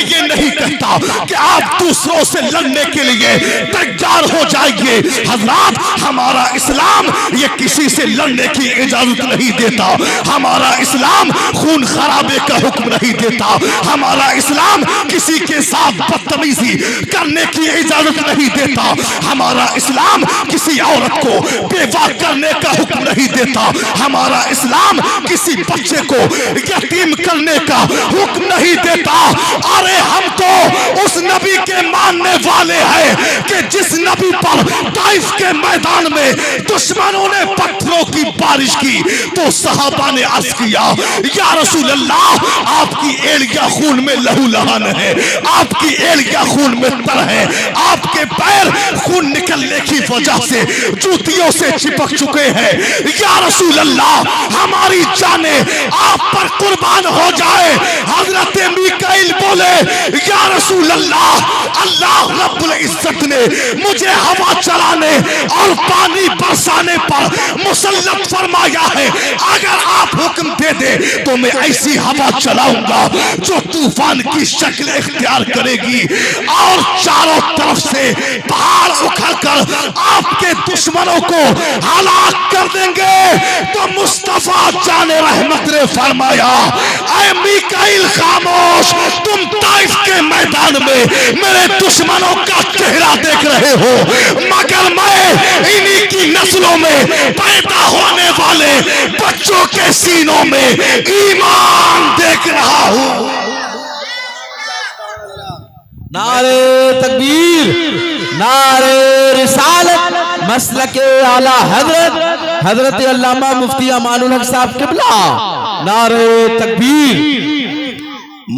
मैं ये नहीं कहता कि आप दूसरों से लड़ने के लिए तैयार हो जाइए। हजरात, हमारा इस्लाम ये किसी से लड़ने की इजाजत नहीं देता। हमारा इस्लाम खून खराबे का हुक्म नहीं देता। हमारा इस्लाम किसी के साथ बदतमीजी करने की इजाजत नहीं देता। हमारा इस्लाम किसी औरत को बेवा करने का हुक्म नहीं देता। हमारा इस्लाम किसी बच्चे को यतीम करने का हुक्म नहीं देता। अरे हम तो उस नबी के मानने वाले हैं कि जिस नबी पर ताइफ के मैदान में दुश्मनों ने पत्थरों की बारिश की तो सहाबा ने अर्ज किया, या रसूल अल्लाह, आपकी एड़ियां खून में लहूलुहान है, आपकी एड़ियां खून में तर है, आपके पैर खून निकलने की वजह से जूतियों से चिपक चुके हैं। या रसूल अल्लाह, हमारी जाने आप पर कुर्बान हो जाए। हजरत मीकाईल बोले, या रसूल अल्लाह, अल्लाह रब्बुल इज्जत ने मुझे हवा चलाने और पानी बरसाने पर मुसल्लत फरमाया है। अगर आप हुक्म दे दे तो मैं ऐसी हवा चलाऊंगा जो तूफान की शक्ल इख्तियार करेगी और चारों तरफ से पहाड़ उखड़कर आपके दुश्मनों को हलाक कर देंगे। तो मुस्तफा जाने रहमत ने फरमाया, ऐ मीकाईल खामोश, तुम ताइफ के मैदान में मेरे दुश्मनों का चेहरा देख रहे हो, मगर मैं इन्हीं की नस्लों में पैदा होने वाले बच्चों के सीनों में ईमान देख रहा हूं। नारे तकबीर, नारे रिसालत, मसलके आला हजरत हजरत अल्लामा मुफ्ती अमानुल हक साहब किबला, नारे तकबीर।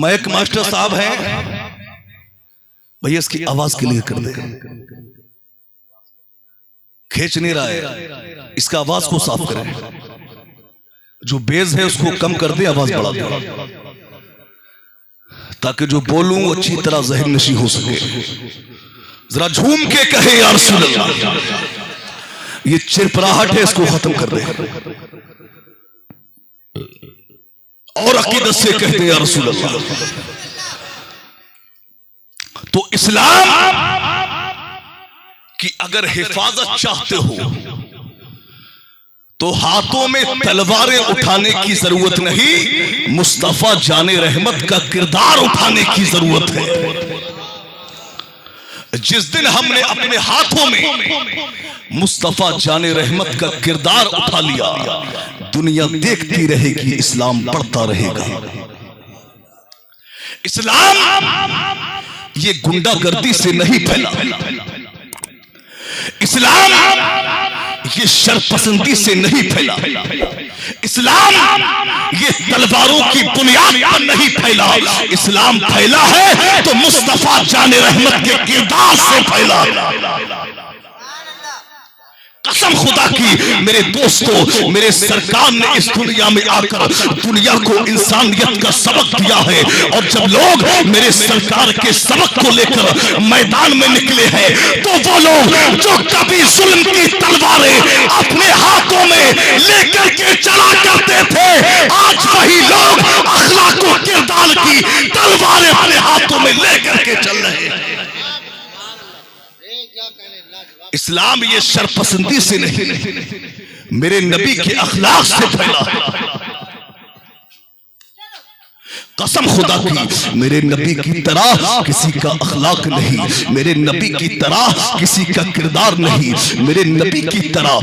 मैक मास्टर साहब हैं भैया, इसकी आवाज क्लियर कर दे, खींच नहीं रहा है, इसका आवाज को साफ करें, जो बेस है उसको कम कर दे, आवाज बढ़ा दे, ताकि जो बोलूं अच्छी तरह ज़हन नशी हो सके। जरा झूम के कहे, या रसूल अल्लाह, ये चिरपराहट है, इसको खत्म कर दे, और अकीदत से कहते हैं या रसूल अल्लाह। तो इस्लाम की अगर हिफाजत चाहते हो तो हाथों में तलवारें उठाने की जरूरत नहीं, मुस्तफा जाने रहमत का किरदार उठाने की जरूरत है। जिस दिन हमने अपने हाथों में मुस्तफा जाने रहमत का किरदार उठा लिया, दुनिया देखती रहेगी, इस्लाम बढ़ता रहेगा। इस्लाम ये गुंडागर्दी से नहीं फैला, इस्लाम ये शरपसंदी से नहीं फैला, इस्लाम ये तलवारों की बुनियाद पर नहीं फैला। इस्लाम फैला है तो मुस्तफा जाने रहमत के किरदार से फैला। कसम खुदा की मेरे दोस्तों, मेरे सरकार ने इस दुनिया में आकर दुनिया को इंसानियत का सबक दिया है। और जब लोग मेरे सरकार के सबक को लेकर मैदान में निकले हैं, तो वो लोग जो कभी जुल्म की तलवारें अपने हाथों में लेकर के चला करते थे, आज वही लोग अखलाक व किरदार की तलवारें अपने हाथों में लेकर के चल रहे हैं। इस्लाम ये शरपसंदी से नहीं, मेरे नबी के अखलाक से फैला। कसम खुदा की मेरे नबी की तरह किसी का अखलाक नहीं, मेरे नबी की तरह किसी का किरदार नहीं, मेरे नबी की तरह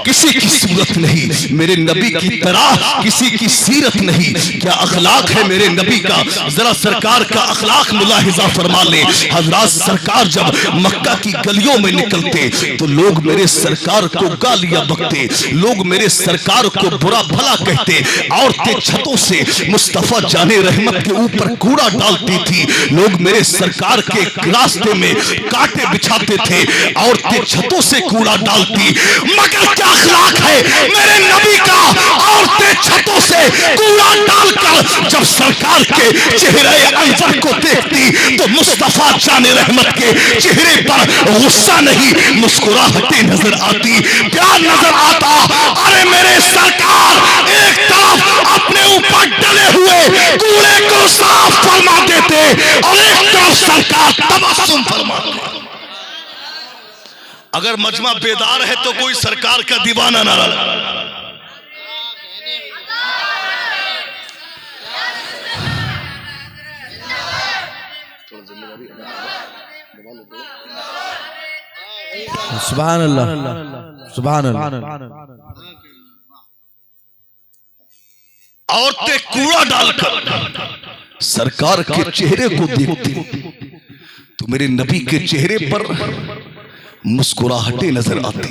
किसी की सूरत नहीं, मेरे नबी की तरह किसी की सीरत नहीं। क्या अखलाक है मेरे नबी का, जरा सरकार का अखलाक मुलाहिजा फरमा ले। हजरात, सरकार जब मक्का की गलियों में निकलते तो लोग मेरे सरकार को गालियां बकते, लोग मेरे सरकार को बुरा भला कहते, औरतें छतों से मुस्तफा जाने रहमत के ऊपर कूड़ा डालती थी, लोग मेरे सरकार के रास्ते में कांटे बिछाते थे, औरतें छतों से कूड़ा डालती। मगर क्या अखलाक है मेरे नबी का, औरतें छतों से कूड़ा डालकर जब सरकार के चेहरे अंजर को देखती तो मुस्तफा जाने रहमत के चेहरे पर गुस्सा नहीं, मुस्कुराहटें नजर आती, प्यार नजर आता। अरे मेरे सरकार एक तरफ अपने ऊपर डले हुए कूड़े को साफ फरमा देते, और एक तरफ सरकार तबस्सुम फरमाते हैं। अगर मजमा बेदार है तो कोई सरकार का दीवाना ना रहा। सुभान अल्लाह, सुभान अल्लाह। औरतें कूड़ा डालकर सरकार के चेहरे को देखती तो मेरे नबी के चेहरे पर मुस्कुराहटें नजर आती।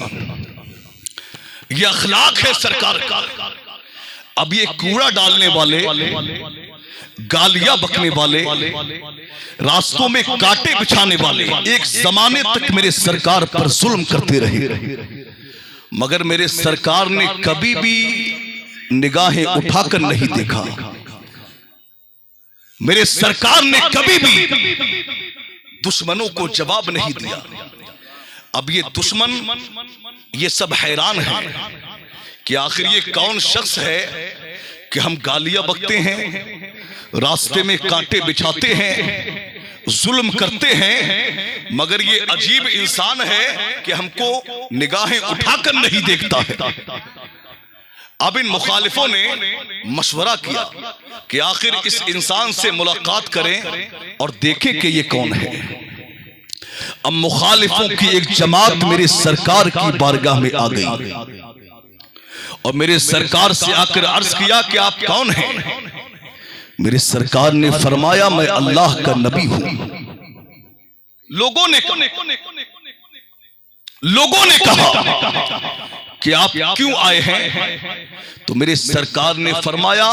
ये अखलाक है सरकार का। अब ये कूड़ा डालने वाले, गालियां बकने वाले, रास्तों में कांटे बिछाने वाले एक जमाने तक मेरे सरकार पर जुल्म करते रहे, मगर मेरे सरकार ने कभी भी निगाहें उठाकर नहीं देखा। मेरे सरकार ने कभी भी दुश्मनों को जवाब नहीं दिया। अब ये दुश्मन, ये सब हैरान है कि आखिर ये कौन शख्स है कि हम गालियां बकते हैं, रास्ते में कांटे बिछाते हैं, जुल्म करते हैं, मगर ये अजीब इंसान है कि हमको निगाहें उठाकर नहीं देखता है। अब इन मुखालिफों ने मशवरा किया कि आखिर इस इंसान से मुलाकात करें और देखें कि ये कौन है। अब मुखालिफों की एक जमात मेरे सरकार की बारगाह में आ गई और मेरे सरकार से आकर अर्ज किया कि आप कौन हैं। मेरे सरकार ने फरमाया मैं अल्लाह का नबी हूं। लोगों ने कहा कि आप क्यों आए हैं, तो मेरे सरकार ने फरमाया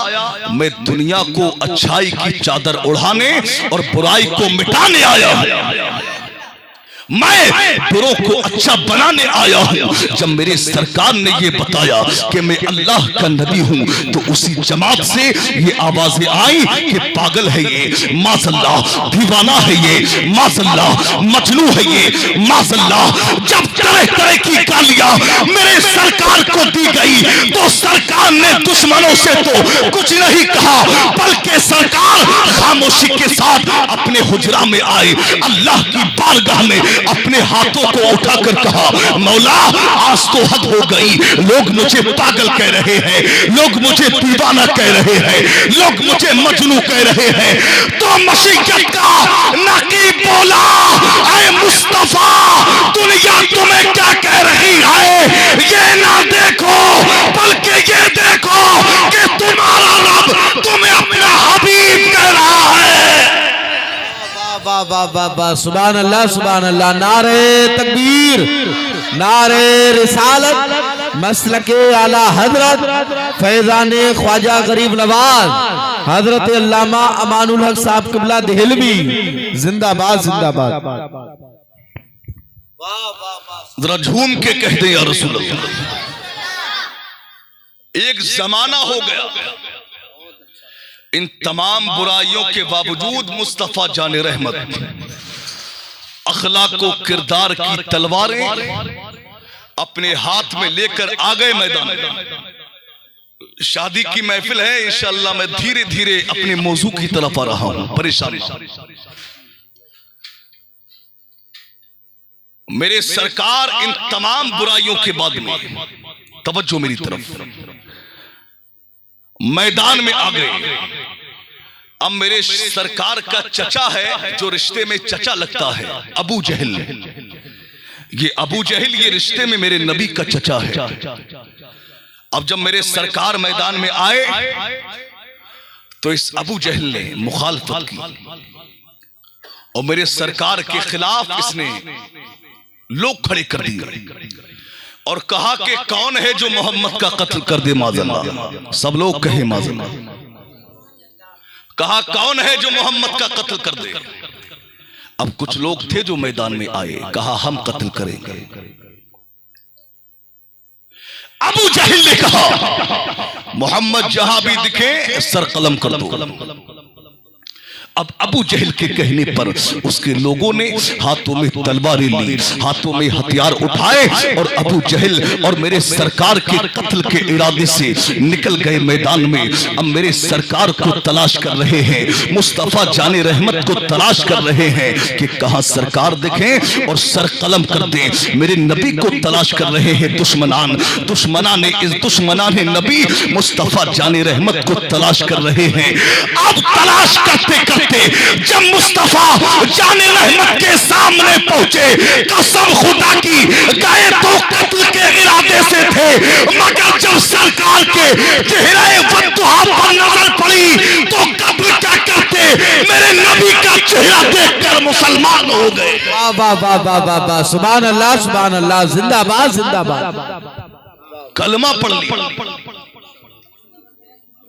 मैं दुनिया को अच्छाई की चादर ओढ़ाने और बुराई को मिटाने आया हूं। मैं बुरों को अच्छा बनाने आया हूं। जब मेरे सरकार ने ये बताया कि मैं अल्लाह का नबी हूं तो उसी जमात से ये आवाजें आई कि पागल है ये, माज़अल्लाह, दीवाना है ये, माज़अल्लाह, मजनू है ये, माज़अल्लाह। जब तरह तरह की गालियां मेरे सरकार को दी गई तो सरकार ने दुश्मनों से तो कुछ नहीं कहा, बल्कि सरकार खामोशी के साथ अपने हुजरा में आए, अल्लाह की बारगाह में अपने हाथों को उठाकर कहा मौला आज तो हद हो गई। लोग मुझे पागल कह रहे हैं, लोग मुझे दीवाना कह रहे हैं, लोग मुझे मजनू कह रहे हैं, तो मशीकत का नकीब बोला ऐ मुस्तफा दुनिया तुम्हें क्या कह रही है, ये ना देखो बल्कि ये देखो कि तुम्हारा रब तुम्हें अपना हबीब कह रहा है। वाह वाह वाह वाह, सुभान अल्लाह, सुभान अल्लाह। नारे तकबीर, नारे रिसालत, मसलके आला हजरत फैजाने ख्वाजा गरीब नवाज हजरत अल्लामा अमानुल हक साहब क़िबला देहलवी जिंदाबाद, जिंदाबाद। जरा झूम के कह दे या रसूल अल्लाह। एक जमाना हो गया इन तमाम बुराइयों के बावजूद मुस्तफा जाने रहमत अखलाक को किरदार की तलवारें अपने हाथ में लेकर आ गए मैदान। शादी की महफिल है, इंशाअल्लाह मैं धीरे धीरे अपने मौजू की तरफ आ रहा हूं। परेशानी मेरे सरकार इन तमाम बुराइयों के बाद में तवज्जो मेरी तरफ मैदान में आ गए। अब मेरे सरकार का चचा है जो रिश्ते में चचा लगता है, अबू जहल। ये अबू जहल ये रिश्ते में मेरे नबी का चचा है। अब जब मेरे सरकार मैदान में आए तो इस अबू जहल ने मुखालफत की और मेरे सरकार के खिलाफ इसने लोग खड़े कर दिए और कहा कि कौन है जो मोहम्मद का कत्ल कर दे माज़अल्लाह। सब लोग कहे माज़अल्लाह। कहा कौन है जो मोहम्मद का कत्ल कर दे। अब कुछ लोग थे जो मैदान में आए, कहा हम कत्ल करेंगे। अबू जहल ने कहा मोहम्मद जहां भी दिखे सर कलम कर दो। अब अबू जहल के कहने पर उसके लोगों ने हाथों में तलवारें ली, हाथों में हथियार उठाए और अबू जहल और मेरे सरकार के कत्ल के इरादे से निकल गए मैदान में। अब मेरे सरकार को तलाश कर रहे हैं, मुस्तफा जाने रहमत को तलाश कर रहे हैं कि कहां सरकार दिखें और सर कलम कर दें। मेरे नबी को तलाश कर रहे हैं दुश्मनान नबी मुस्तफा जाने रहमत को तलाश कर रहे हैं। अब तलाश करते करते जब मुस्तफा जाने रहमत के सामने पहुंचे, कसम खुदा की गए तो कत्ल के इरादे से थे, मगर जब सरकार के चेहरे बद्दुआ पर नजर पड़ी तो कत्ल क्या करते, मेरे नबी का चेहरा देखकर मुसलमान हो गए। वाह वाह वाह वाह वाह वाह, सुभान अल्लाह, जिंदाबाद जिंदाबाद। कलमा पढ़ लिया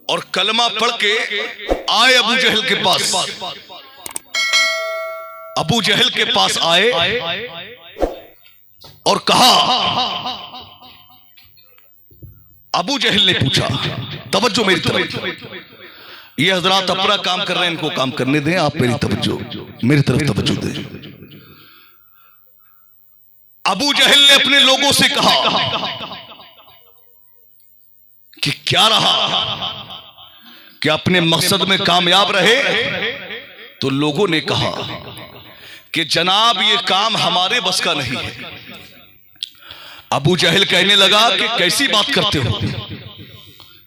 और कलमा पढ़ के आए अबू जहल के पास। अबू जहल के पास आए और कहा, अबू जहल ने पूछा, तवज्जो मेरी तरफ, ये हजरात अपना काम कर रहे हैं, इनको काम करने दें, आप मेरी तवज्जो मेरी तरफ तवज्जो दें। अबू जहल ने अपने लोगों से कहा कि क्या रहा कि अपने मकसद में कामयाब रहे। तो लोगों ने कहा कि जनाब ये काम हमारे बस का नहीं है। अबू जहल कहने लगा कि कैसी बात करते हो,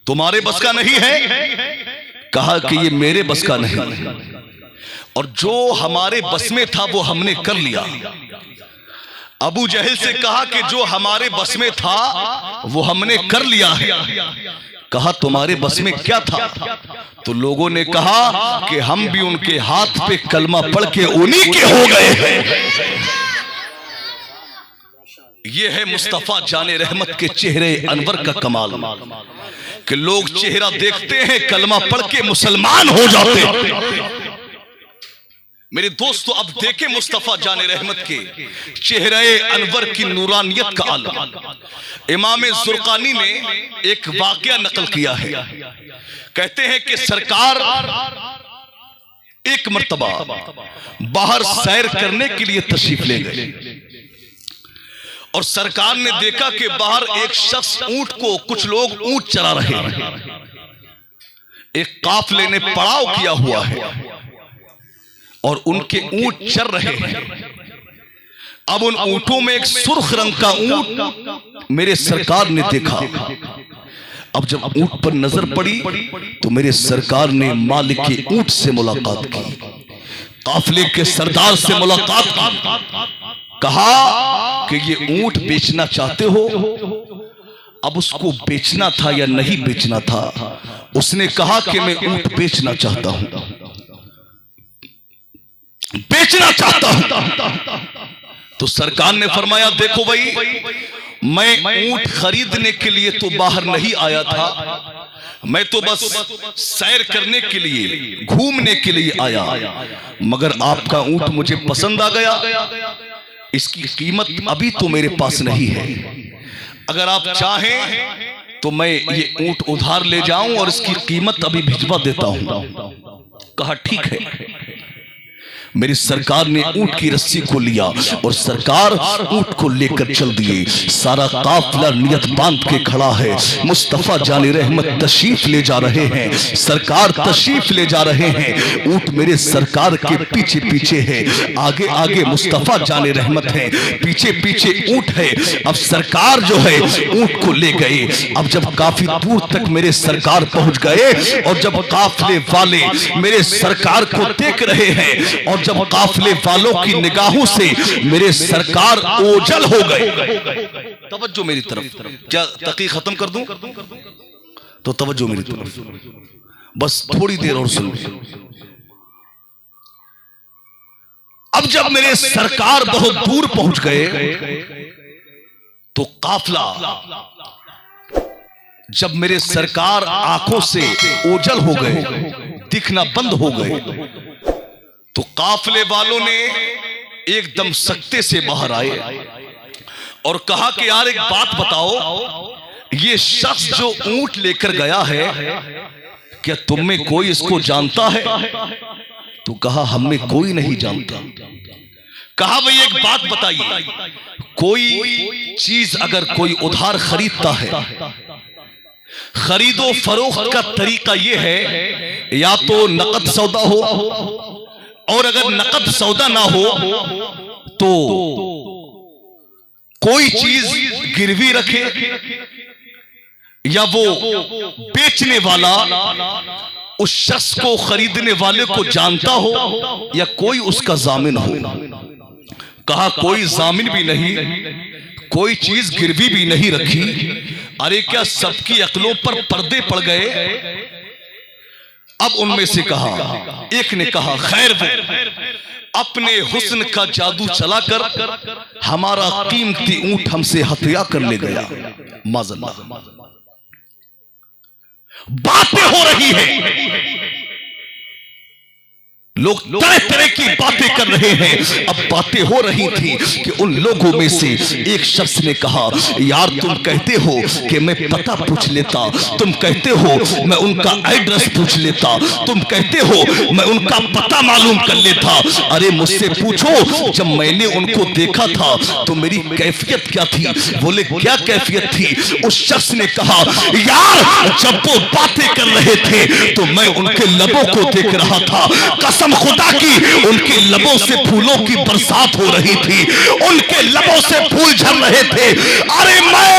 तुम्हारे बस का नहीं है? कहा कि ये मेरे बस का नहीं, और जो हमारे बस में था वो हमने कर लिया। अबू जहल से कहा कि जो हमारे बस में था वो हमने कर लिया है। कहा तुम्हारे बस में क्या था? तो लोगों ने कहा कि हम भी उनके हाथ पे कलमा पढ़ के उन्हीं के हो गए हैं। ये है मुस्तफा जाने रहमत के चेहरे अनवर का कमाल कि लोग चेहरा देखते हैं, कलमा पढ़ के मुसलमान हो जाते हैं। मेरे दोस्तों, अब देखें मुस्तफा जाने रहमत के चेहरे अनवर की नूरानियत का आलम। इमाम जुर्कानी ने एक वाकया नकल किया है। कहते हैं कि सरकार एक मर्तबा बाहर सैर करने के लिए तशरीफ ले गए और सरकार ने देखा कि बाहर एक शख्स ऊंट को, कुछ लोग ऊंट चरा रहे हैं, एक काफले ने पड़ाव किया हुआ है और उनके ऊंट चर रहे हैं। अब उन ऊंटों में एक सुर्ख रंग का ऊंट मेरे सरकार ने देखा। अब जब ऊंट पर नजर पड़ी तो मेरे सरकार ने मालिक के ऊंट से मुलाकात की, काफले के सरदार से मुलाकात की। कहा कि ये ऊंट बेचना चाहते हो? अब उसको बेचना था या नहीं बेचना था? उसने कहा कि मैं ऊंट बेचना चाहता हूं, बेचना चाहता हूं। तो सरकार ने फरमाया, देखो भाई, मैं ऊंट खरीदने के लिए तो बाहर नहीं आया था, मैं तो बस सैर करने के लिए, घूमने के लिए आया, मगर आपका ऊंट मुझे पसंद आ गया। इसकी कीमत अभी तो मेरे पास नहीं है, अगर आप चाहें तो मैं ये ऊंट उधार ले जाऊं और इसकी कीमत अभी भिजवा देता हूं। कहा ठीक है। मेरी सरकार ने ऊंट की रस्सी को लिया और सरकार ऊंट को लेकर चल दिए। सारा काफिला नियत बांध के खड़ा है। मुस्तफा जाने रहमत तशरीफ ले जा रहे हैं, सरकार तशरीफ ले जा रहे हैं। ऊंट मेरे सरकार के पीछे पीछे है, आगे आगे मुस्तफा जाने रहमत है, पीछे पीछे ऊंट है। अब सरकार जो है ऊंट को ले गए। अब जब काफी दूर तक मेरे सरकार पहुंच गए और जब काफिले वाले मेरे सरकार को देख रहे हैं और जब काफिले वालों की निगाहों से मेरे सरकार ओझल हो गए। तवज्जो मेरी तरफ, क्या तकी खत्म कर दूं? तो तवज्जो मेरी तरफ, बस थोड़ी देर और सुनो। अब जब मेरे सरकार बहुत दूर पहुंच गए तो काफिला, जब मेरे सरकार आंखों से ओझल हो गए, दिखना बंद हो गए, तो काफिले वालों ने एकदम सख्ते से बाहर आए और कहा कि यार एक बात बताओ, ये शख्स जो ऊंट लेकर गया है, क्या तुम में कोई इसको जानता है? तो कहा हमें कोई नहीं जानता। कहा भाई एक बात बताइए, कोई चीज अगर कोई उधार खरीदता है, खरीदो फरोख्त का तरीका यह है या तो नकद सौदा हो, और अगर नकद सौदा ना हो तो कोई चीज गिरवी रखे, या वो बेचने वाला उस शख्स को खरीदने वाले को जानता हो या कोई उसका जामिन हो। कहा कोई जामिन भी नहीं, कोई चीज गिरवी भी नहीं रखी। अरे क्या सबकी अक्लों पर पर्दे पड़ गए? अब उनमें से कहा, एक ने कहा खैर वो अपने हुस्न का जादू चलाकर हमारा कीमती ऊंट हमसे हत्या कर ले गया। माज़अल्लाह, बातें हो रही है, लोग तरह तरह की बातें कर रहे हैं। अब बातें हो रही थी कि उन लोगों में से एक शख्स ने कहा, यार तुम कहते हो कि मैं पता पूछ लेता, तुम कहते हो मैं उनका एड्रेस पूछ लेता, तुम कहते हो मैं उनका पता मालूम कर लेता। अरे मुझसे पूछो, जब मैंने उनको देखा था तो मेरी कैफियत क्या थी? बोले क्या कैफियत थी? उस शख्स ने कहा, यार जब वो बातें कर रहे थे तो मैं उनके लबों को देख रहा था, कसम खुदा की उनके लबों से फूलों की बरसात हो रही थी, उनके लबों से फूल झड़ रहे थे। अरे मैं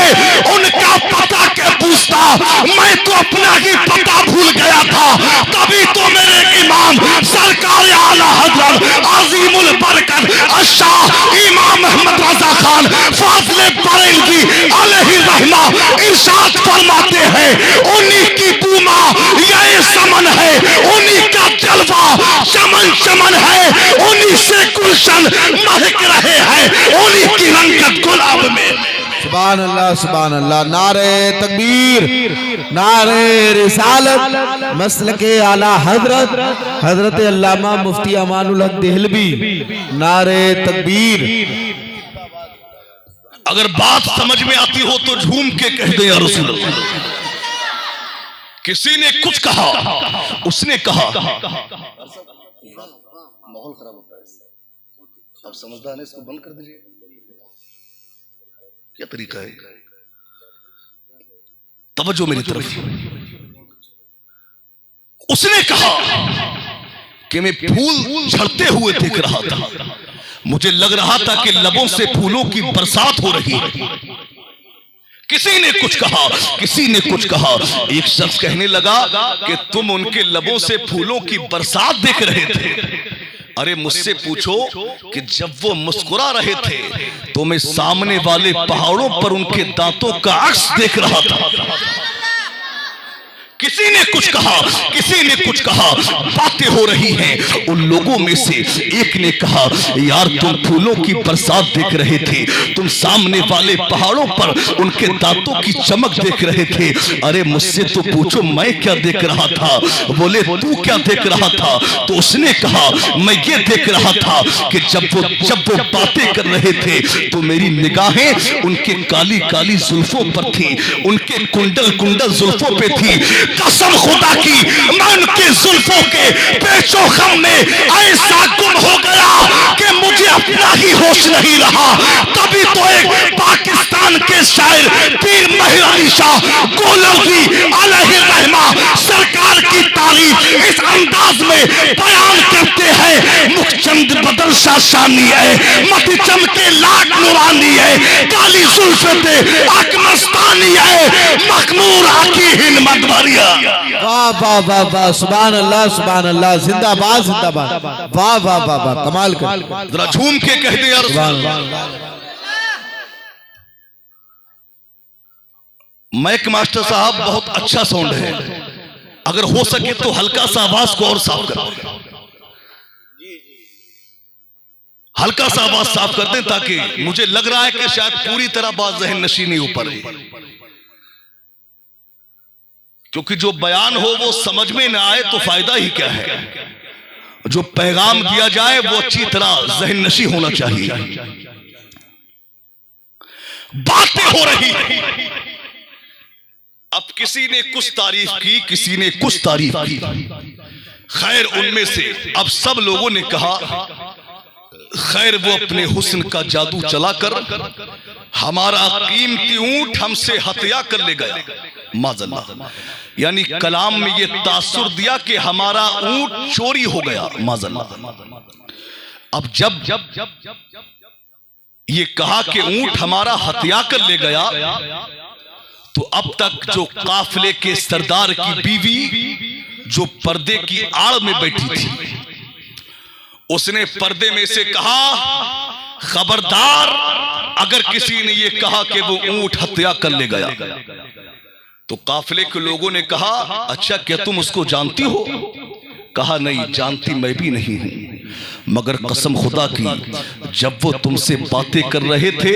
उनका पता क्या पूछता, मैं तो अपना ही पता भूल गया था। तभी तो मेरे इमाम सरकार आला हजरत अजीमुल बरकत शाह इमाम अहमद रजा खान फाज़िले बरेलवी अलैहि रहमा इरशाद फरमाते हैं, उन्हीं की पूमा ये समन है, उन्हीं का जलवा चमन चमन है, उन्हीं से गुलशन महक रहे हैं, उन्हीं की रंगत गुलाब में। सुभान अल्लाह, सुभान अल्लाह। नारे तकबीर, नारे रिसालत, मसलके आला हजरत हजरत अल्लामा मुफ्ती अमानुल हक देहलवी, नारे तकबीर। अगर बात समझ में आती हो तो झूम के कह दे या रसूल अल्लाह। किसी ने कुछ कहा, उसने कहा माहौल खराब होता है, आप समझदार हैं, इसको बंद कर दीजिए। क्या तरीका है? तवज्जो मेरी तरफ। उसने कहा कि मैं फूल झड़ते हुए देख रहा था, मुझे लग रहा था कि लबों से फूलों की बरसात हो रही है। किसी ने कुछ कहा, किसी ने कुछ कहा। एक शख्स कहने लगा कि तुम उनके लबों से फूलों की बरसात देख रहे थे। अरे मुझसे पूछो कि जब वो मुस्कुरा रहे थे तो मैं सामने वाले पहाड़ों पर उनके दांतों का अक्स देख रहा था। किसी ने कुछ कहा, किसी ने कुछ कहा। बातें हो रही हैं। उन लोगों में से एक ने कहा, यार तुम फूलों की बरसात देख रहे थे, तुम सामने वाले पहाड़ों पर उनके दांतों की चमक देख रहे थे। अरे मुझसे तो पूछो मैं क्या देख रहा था? बोले तू क्या देख रहा था? तो उसने कहा मैं ये देख रहा था कि जब वो बातें कर रहे थे तो मेरी निगाहें उनके काली काली जुल्फों पर थी, उनके कुंडल कुंडल जुल्फों पे थी। कसम खुदा की मैं उनके जुल्फों के पेचोखम में ऐसा गुम हो गया कि मुझे अपना ही होश नहीं रहा। तभी तो एक पाकिस्तान के शायर पीर मेहर अली शाह गोलवी अलैहि रहमा सरकार की तारीफ इस अंदाज में बयान करते हैं, मुखचंद बदल शाशानी है, मत चमके लाख नूरानी है, काली जुल्फते अकमस्तानी है, मखमूर आकी हिंद मदवरिया। वाह वाह वाह वाह, सुभान अल्लाह, सुभान अल्लाह, जिंदाबाद जिंदाबाद, वाह वाह वाह वाह, कमाल कर। जरा झूम के कह दे यार सुभान अल्लाह। माइक मास्टर साहब बहुत अच्छा साउंड है, अगर हो सके तो हल्का सा आवाज को और साफ कर, हल्का सा आवाज साफ कर दें, ताकि मुझे लग रहा है कि शायद पूरी तरह बात ज़हन नशीनी ऊपर है, क्योंकि जो बयान हो वो समझ में ना आए तो फायदा ही क्या है। जो पैगाम दिया जाए वो अच्छी तरह ज़हन नशी होना चाहिए। बातें हो रही है। अब किसी ने कुछ तारीफ की, किसी ने कुछ तारीफ की। खैर उनमें से अब सब लोगों ने कहा खैर वो अपने हुस्न का जादू चलाकर हमारा कीमती ऊंट हमसे हत्या कर ले गया। माज़अल्लाह, यानी कलाम में ये तासुर दिया कि हमारा ऊंट चोरी हो गया। माज़अल्लाह। अब जब ये कहा कि ऊंट हमारा हत्या कर ले गया, तो अब तक जो काफिले के सरदार की बीवी जो पर्दे की आड़ में बैठी थी, उसने पर्दे में से कहा खबरदार, अगर किसी ने यह कहा कि वो ऊंट हत्या कर ले गया। तो काफिले के लोगों ने कहा अच्छा क्या तुम उसको जानती हो? कहा नहीं, जानती मैं भी नहीं हूं, मगर कसम खुदा की जब वो तुमसे बातें कर रहे थे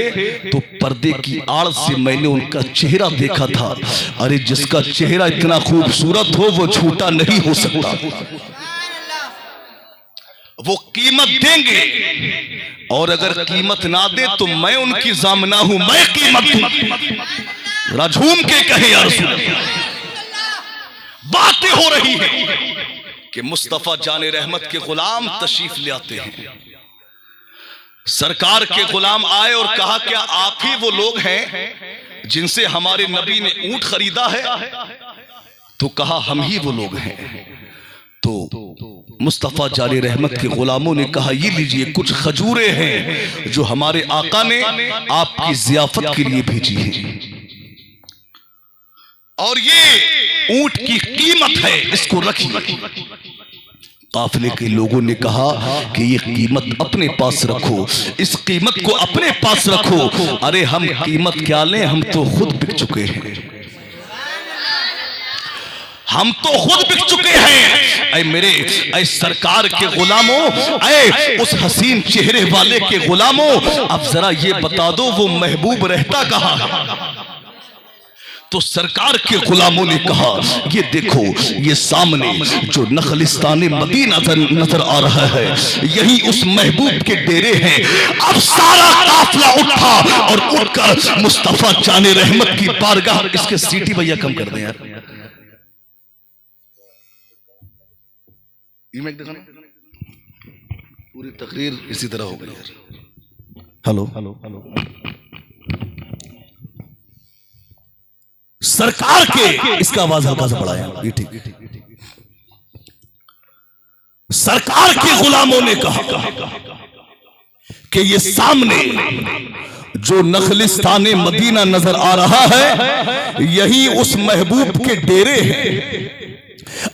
तो पर्दे की आड़ से मैंने उनका चेहरा देखा था। अरे जिसका चेहरा इतना खूबसूरत हो वो झूठा नहीं हो सकता। वो कीमत देंगे और अगर कीमत ना दे तो मैं उनकी जामना हूं, मैं कीमत दूं। राजूम के कहे या रसूल अल्लाह। बातें हो रही है कि मुस्तफा जाने रहमत के गुलाम तशरीफ ले आते हैं। सरकार के गुलाम आए और कहा क्या आप ही वो लोग हैं जिनसे हमारे नबी ने ऊंट खरीदा है? तो कहा हम ही वो लोग हैं। तो मुस्तफा जाने रहमत के गुलामों ने कहा ये लीजिए कुछ खजूरें हैं जो हमारे आका ने आपकी जियाफत के लिए भेजी हैं, और ये ऊंट की कीमत है, इसको रखिए। काफिले के लोगों ने कहा कि ये कीमत अपने पास रखो, इस कीमत को अपने पास रखो। अरे हम कीमत क्या लें, हम तो खुद बिक चुके हैं, हम तो खुद बिक चुके हैं। ऐ मेरे ऐ सरकार के गुलामों, ऐ उस हसीन चेहरे वाले के गुलामों, अब जरा ये बता दो वो महबूब रहता कहां है? तो सरकार के गुलामों ने कहा ये देखो, ये सामने जो नखलिस्तान मदीना नजर आ रहा है, यही उस महबूब के डेरे हैं। अब सारा काफिला उठा और उठकर मुस्तफा जाने रहमत की बारगाह। इसके सीटी भैया कम कर दें यार, पूरी तकरीर इसी तरह हो गई यार। हेलो हेलो हेलो, सरकार के इसका आवाज हल्का सा बढ़ाया, ये ठीक। सरकार के गुलामों ने कहा कि ये सामने जो नखलिस्तान मदीना नजर आ रहा है, यही उस महबूब के डेरे हैं।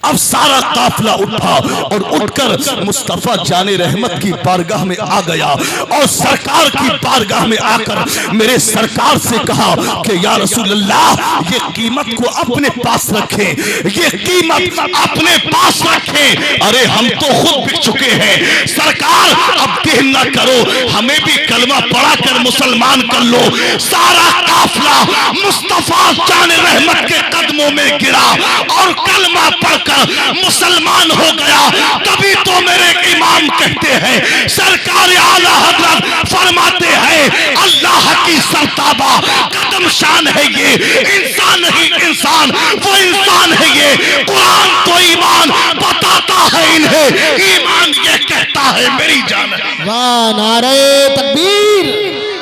अब सारा काफिला उठा और उठकर मुस्तफा जाने रहमत की बारगाह में आ गया, और सरकार की बारगाह में आकर मेरे सरकार से कहा कि या रसूल अल्लाह, ये कीमत को अपने पास रखें, ये कीमत अपने पास रखें। अरे हम तो खुद बिक चुके हैं। सरकार अब देर न करो, हमें भी कलमा पढ़ा कर मुसलमान कर लो। सारा काफिला मुस्तफा जाने रहमत के कदमों में गिरा और कलमा पढ़कर मुसलमान हो गया। तभी तो मेरे इमाम कहते हैं, सरकार आला हजरत फरमाते हैं, अल्लाह की सरताबा कदम शान है ये, इंसान नहीं इंसान, वो इंसान है ये। कुरान तो ईमान बताता है इन्हें, ईमान ये कहता है मेरी जान है। वाह, नारे तकबीर,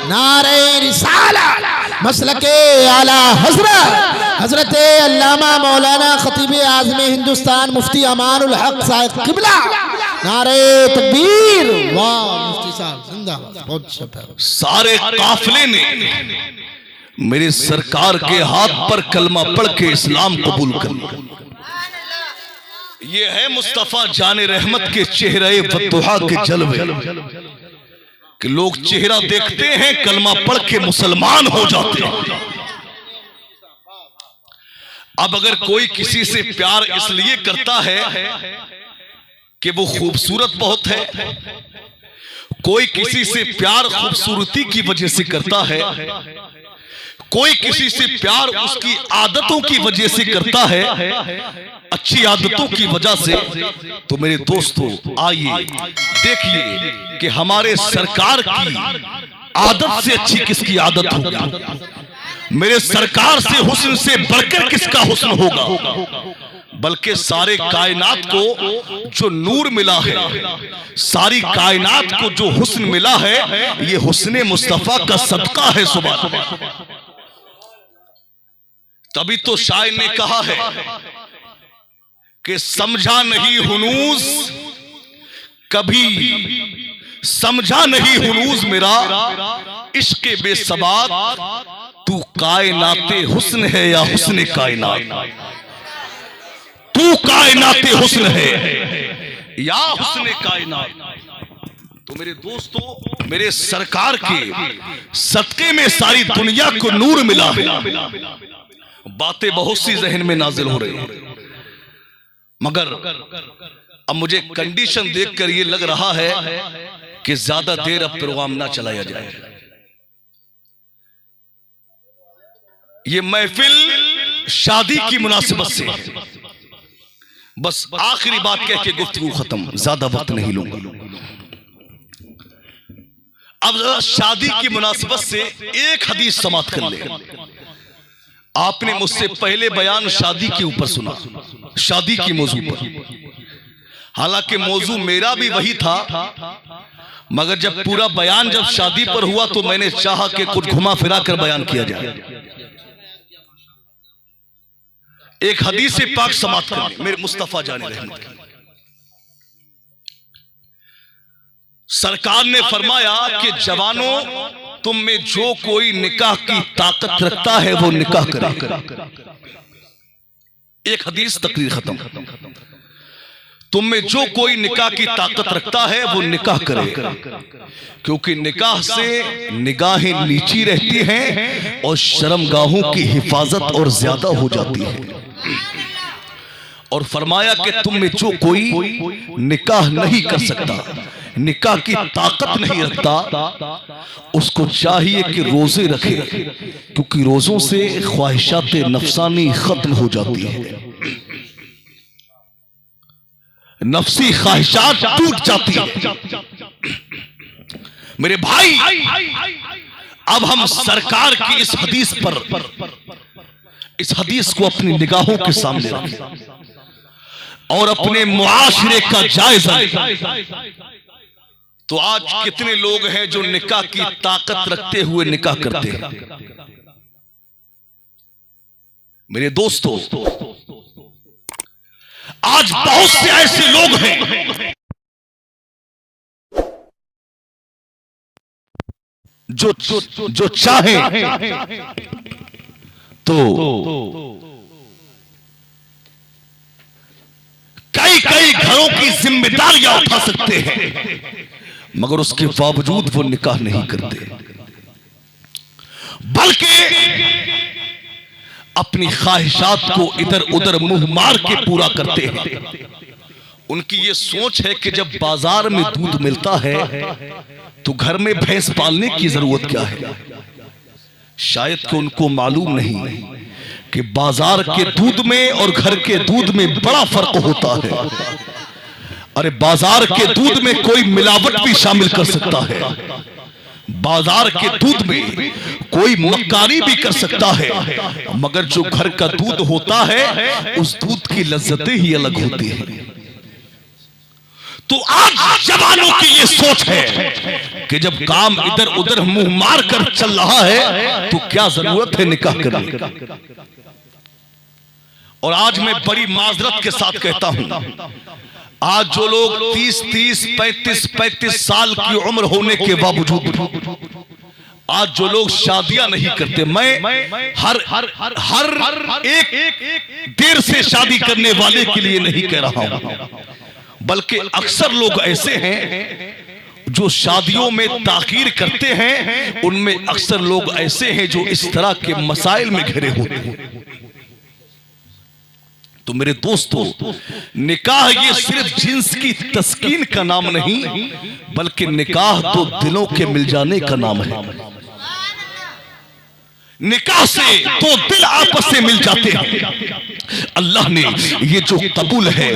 नारे रिसालत, मसलके आला हजरत अल्लामा मौलाना खतीब आज़म हिंदुस्तान मुफ्ती अमानुल हक साहिब किबला, नारे तकबीर। वाह मुफ्ती साहब जिंदाबाद, बहुत शुक्रिया। सारे काफिले ने मेरे सरकार के हाथ पर कलमा पढ़ के इस्लाम कबूल कर लिया। ये है मुस्तफा जाने रहमत के चेहरे वद्दुहा के जलवे कि लोग चेहरा देखते हैं, कलमा पढ़ के मुसलमान हो जाते हैं। अब अगर कोई किसी से प्यार इसलिए करता है कि वो खूबसूरत बहुत है, कोई किसी से प्यार खूबसूरती की वजह से करता है, कोई किसी से प्यार उसकी आदतों की वजह से करता है, अच्छी आदतों की वजह से, तो मेरे दोस्तों आइए देखिए कि हमारे सरकार की आदत से अच्छी किसकी आदत होगी, मेरे सरकार से हुस्न से बढ़कर किसका हुस्न होगा। बल्कि सारे कायनात को जो नूर मिला है, सारी कायनात को जो हुस्न मिला है, ये हुस्न मुस्तफा का सदका है। सुभान अल्लाह। तभी तो शायर ने कहा है कि समझा नहीं हुनूस कभी, समझा नहीं हुनूस मेरा इश्क बेसबात, तू कायनाते हुस्न है या हुस्न कायनात, तू कायनाते हुस्न है या हुस्न कायनात। तो मेरे दोस्तों, मेरे सरकार के सदके में सारी दुनिया को नूर मिला है। बातें बहुत सी जहन में नाजिल हो रही हैं, मगर अब मुझे कंडीशन देखकर यह लग रहा है कि ज्यादा देर अब प्रोग्राम ना चलाया जाए। ये महफिल शादी की मुनासिबत से, बस आखिरी बात कह के गुफ्तगू खत्म, ज्यादा वक्त नहीं लूंगा। अब शादी की मुनासिबत से एक हदीस समाप्त कर ले। आपने मुझसे पहले बयान शादी के ऊपर सुना, शादी की मौजू पर। हालांकि मौजू मेरा भी वही था, मगर जब पूरा बयान जब शादी पर हुआ तो मैंने चाहा कि कुछ घुमा फिरा कर बयान किया जाए। एक हदीस पाक समाप्त कर मेरे मुस्तफा जाने रहमत की। सरकार ने फरमाया कि जवानों, तुम में जो कोई निकाह की ताकत रखता है वो निकाह करे। एक हदीस, तकरीर खत्म। तुम में जो कोई निकाह की ताकत रखता है वो निकाह करे, क्योंकि निकाह से निगाहें नीची रहती हैं और शर्मगाहों की हिफाजत और ज्यादा हो जाती है। और फरमाया कि तुम में जो कोई निकाह नहीं कर सकता, निकाह की ताकत नहीं रखता, उसको चाहिए कि रोजे रखे, क्योंकि रोजों से ख्वाहिशात नफसानी खत्म हो जाती है, नफसी ख्वाहिशात टूट जाती है। मेरे भाई, अब हम सरकार की इस हदीस पर, इस हदीस को अपनी निगाहों के सामने रखें और अपने मुआशरे का जायजा। तो आज कितने लोग हैं जो निकाह की ताकत रखते हुए निकाह करते हैं? मेरे दोस्तों, आज बहुत से ऐसे लोग हैं जो चाहे तो कई घरों की जिम्मेदारियां उठा सकते हैं, मगर उसके बावजूद वो निकाह नहीं करते, बल्कि अपनी ख्वाहिशात को इधर उधर मुंह मार के पूरा करते हैं। उनकी ये सोच है कि जब बाजार में दूध मिलता है तो घर में भैंस पालने की जरूरत क्या है। शायद कि उनको मालूम नहीं कि बाजार के दूध में और घर के दूध में बड़ा फर्क होता है। अरे बाजार के दूध में कोई मिलावट भी शामिल कर सकता है, बाजार के दूध में कोई मक्कारी भी कर सकता है, मगर जो घर का दूध होता है उस दूध की लज्जतें ही अलग होती हैं। तो आज जवानों की ये सोच है कि जब काम इधर उधर मुंह मार कर चल रहा है तो क्या जरूरत है निकाह करने की। और आज मैं बड़ी माजरत के साथ कहता हूं, आज जो लोग 30-30, 35-35 साल की उम्र होने के बावजूद आज जो लोग शादियां नहीं करते, मैं हर एक देर से शादी करने वाले के लिए नहीं कह रहा हूं, बल्कि अक्सर लोग ऐसे हैं जो शादियों में ताखीर करते हैं। उनमें अक्सर लोग ऐसे हैं जो इस तरह के मसाइल में घिरे होते हैं। तो मेरे दोस्तों, निकाह ये सिर्फ जिन्स की तस्कीन का नाम नहीं, बल्कि निकाह तो दिलों के मिल जाने का नाम है। निकाह से दो दिल आपस से मिल जाते हैं। अल्लाह ने ये जो कबूल है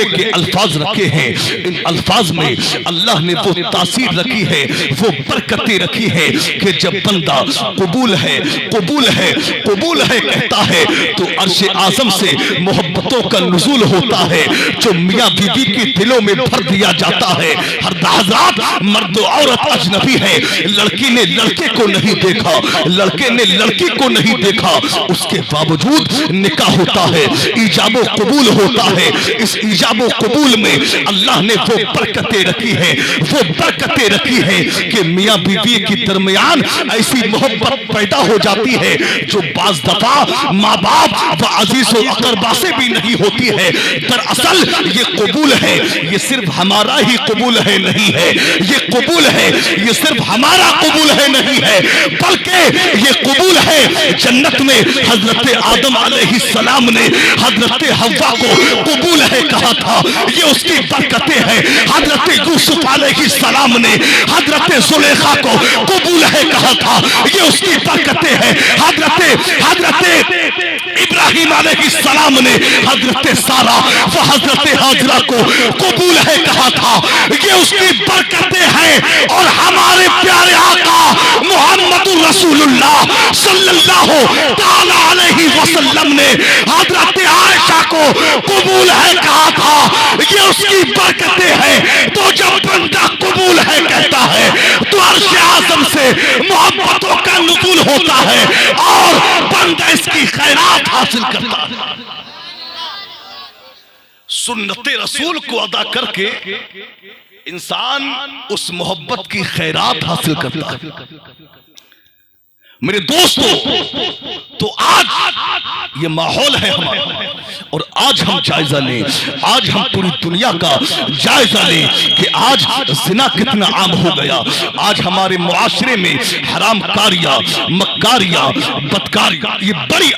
कि अल्फाज रखे हैं, इन अल्फाज में अल्लाह ने वो तासीर रखी है, वो बरकतें रखी है कि जब बंदा कबूल है कहता है तो अर्श आजम से मोहब्बतों का नुज़ूल होता है, जो मियाँ बीवी के दिलों में भर दिया जाता है। हर हज़रात, मर्द औरत अजनबी है, लड़की ने लड़के को नहीं देखा, लड़के ने लड़की को नहीं देखा, उसके बावजूद निकाह होता है, ईजाबो कबूल होता है। इस ईजाबो कबूल में अल्लाह ने वो बरकतें रखी है कि मियाँ बीवी के दरमियान ऐसी मोहब्बत पैदा हो जाती है जो बाज दफा माँ बाप व अजीज व अकरबा से भी नहीं होती है। दरअसल ये कबूल है, ये सिर्फ हमारा ही कबूल है नहीं है, ये कबूल है, ये सिर्फ हमारा कबूल है नहीं है, बल्कि ये कबूल है जन्नत में हजरत आदम अलैहिस्सलाम ने हजरत हव्वा को कबूल है कहा था, ये उसकी बरकतें हैं। हजरत यूसुफ अलैहिस्सलाम ने हजरत जुलेखा को कबूल है कहा था, ये उसकी बरकतें हैं। हजरत इब्राहिम अलैहिस्सलाम ने हजरत सारा व हजरत हाजरा को कबूल है कहा था, ये उसकी बरकतें हैं। और हमारे प्यारे आका मोहम्मद रसूलुल्लाह सल्लल्लाहु ताला अलैहि वसल्लम ने हजरत आयशा को कबूल है कहा था, ये उसकी बरकतें हैं। तो जब बंदा कबूल है कहता है तो अर्श आज़म से मोहब्बतों का नुज़ूल होता है और बंदा इसकी खैरात हासिल करता है। सुन्नत रसूल को अदा करके इंसान उस मोहब्बत की खैरात हासिल करता है। मेरे दोस्तों, तो आज ये माहौल है हमारा और आज हम जायजा लें, आज हम पूरी दुनिया का जायजा लें कि आज ज़िना कितना आम हो गया। आज हमारे मुआशरे में हराम कारियां, मक्कारियां, बदकारियां ये बड़ी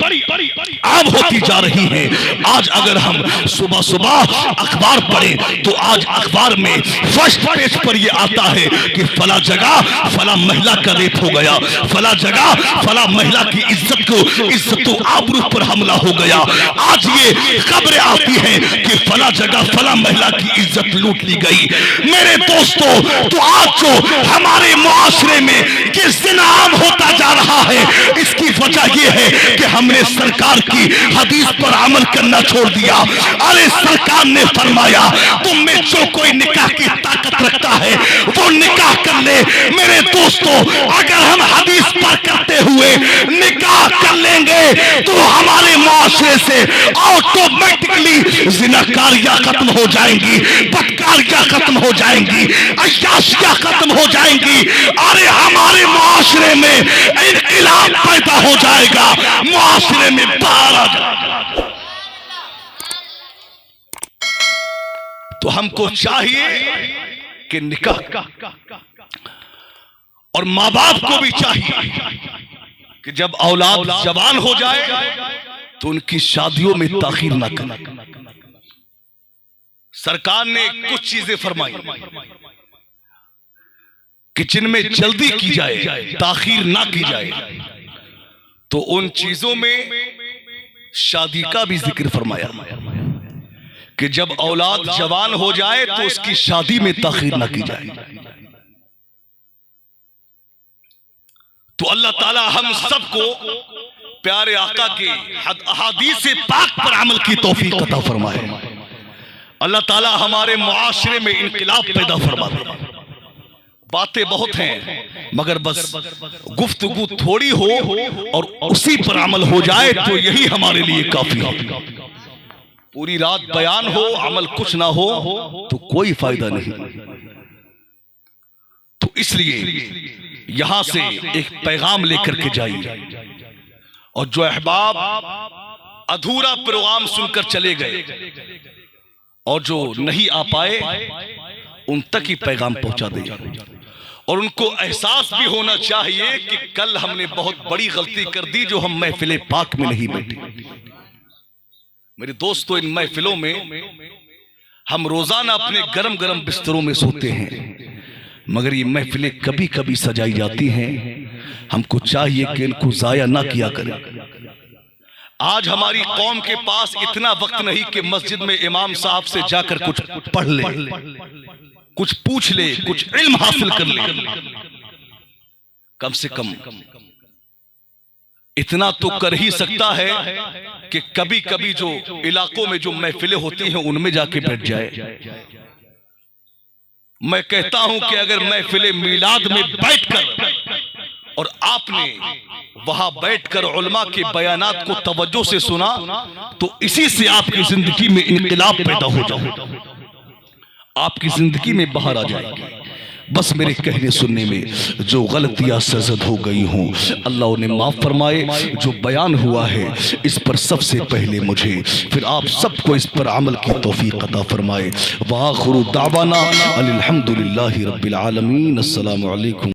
आम होती जा रही हैं। आज अगर हम सुबह सुबह अखबार पढ़ें तो आज अखबार में फर्स्ट पेज पर ये आता है कि फला जगह फला महिला का रेप हो गया, फला जगह फला महिला की इज्जत आबरू पर हमला हो गया। आज ये खबरें आती हैं कि फला जगह फला महिला की इज्जत लूट ली गई। मेरे दोस्तों, तो आज जो हमारे मुआशरे में ये ज़िना आम होता जा रहा है, इसकी वजह ये है कि हमने सरकार की हदीस पर अमल करना छोड़ दिया। अरे सरकार ने फरमाया तुम में जो कोई निकाह की ताकत रखता है वो निकाह कर ले। मेरे दोस्तों, अगर हम हदीस पर करते हुए निकाह कर लेंगे तो हमारे मुआशरे से ऑटोमेटिकली ज़िनाकारियां खत्म हो जाएंगी, बदकारियां खत्म हो जाएंगी, अय्याशियां खत्म हो जाएंगी। अरे हमारे मुआशरे में इनक़िलाब पैदा हो जाएगा, मुआशरे में बाहर आ जाएगा। तो हमको चाहिए कि निकाह, और माँ बाप को भी चाहिए कि जब औलाद जवान हो जाए तो उनकी शादियों में ताखीर ना करें। सरकार ने कुछ चीजें फरमाई कि जिनमें जल्दी की जाए, ताखीर ना की जाए, तो उन चीजों में शादी का भी जिक्र फरमाया कि जब औलाद जवान हो जाए तो उसकी शादी में ताखीर ना की जाए। तो अल्लाह ताला हम सबको प्यारे आका के अहादीस पाक पर अमल की तौफीक अता फरमाए। अल्लाह ताला हमारे मुआशरे में इनकलाब पैदा फरमा दे। बातें बहुत हैं मगर बस गुफ्तगू थोड़ी हो और उसी पर अमल हो जाए तो यही हमारे लिए काफी है। पूरी रात बयान हो, अमल कुछ ना हो तो कोई फायदा नहीं। तो इसलिए यहां से एक पैगाम लेकर के जाइए, और जो अहबाब अधूरा प्रोग्राम सुनकर चले गए और जो नहीं आ पाए उन तक ही पैगाम पहुंचा दें। और उनको एहसास भी होना चाहिए कि कल हमने बहुत बड़ी गलती कर दी जो हम महफिल पाक में नहीं बैठे। मेरे दोस्तों, इन महफिलों में हम रोजाना अपने गरम गरम बिस्तरों में सोते हैं, मगर ये महफिलें कभी कभी सजाई जाती हैं हमको चाहिए कि इनको जाया ना किया करें। आज हमारी कौम के पास इतना वक्त नहीं कि मस्जिद में इमाम साहब से जाकर कुछ पढ़ ले, कुछ पूछ ले, कुछ इल्म हासिल कर ले। कम से कम इतना तो कर ही सकता है कि कभी कभी जो इलाकों में जो महफिलें होती हैं उनमें जाके बैठ जाए। मैं कहता हूं कि अगर महफिले मिलाद में बैठकर और आपने वहां बैठकर उलमा के बयानात को तवज्जो से सुना तो इसी से आपकी जिंदगी में इनकलाब पैदा हो जाए, आपकी जिंदगी में बाहर आ जाएगी। बस मेरे कहने सुनने में जो गलतियां सजद हो गई हों अल्लाह उन्हें माफ फरमाए। जो बयान हुआ है इस पर सबसे पहले मुझे फिर आप सबको इस पर अमल की तौफीक अता फरमाए। व आखिरु दावाना अनिल हम्दुलिल्लाहि रब्बिल आलमीन। अस्सलामु अलैकुम।